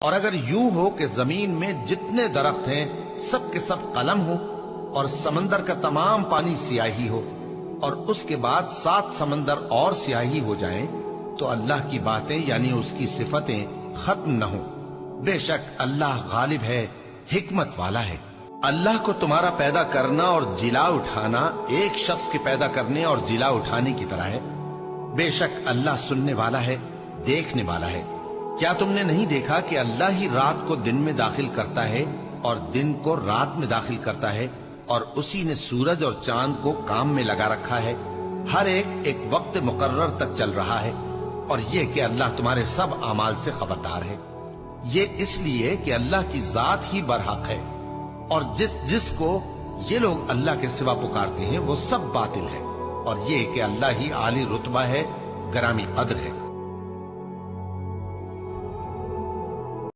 اور اگر یوں ہو کہ زمین میں جتنے درخت ہیں سب کے سب قلم ہو، اور سمندر کا تمام پانی سیاہی ہو، اور اس کے بعد 7 سمندر اور سیاہی ہو جائیں، تو اللہ کی باتیں یعنی اس کی صفتیں ختم نہ ہوں۔ بے شک اللہ غالب ہے، حکمت والا ہے۔ اللہ کو تمہارا پیدا کرنا اور جلا اٹھانا ایک شخص کے پیدا کرنے اور جلا اٹھانے کی طرح ہے۔ بے شک اللہ سننے والا ہے، دیکھنے والا ہے۔ کیا تم نے نہیں دیکھا کہ اللہ ہی رات کو دن میں داخل کرتا ہے اور دن کو رات میں داخل کرتا ہے، اور اسی نے سورج اور چاند کو کام میں لگا رکھا ہے، ہر ایک وقت مقرر تک چل رہا ہے، اور یہ کہ اللہ تمہارے سب اعمال سے خبردار ہے۔ یہ اس لیے کہ اللہ کی ذات ہی برحق ہے، اور جس کو یہ لوگ اللہ کے سوا پکارتے ہیں وہ سب باطل ہے، اور یہ کہ اللہ ہی عالی رتبہ ہے، گرامی قدر ہے۔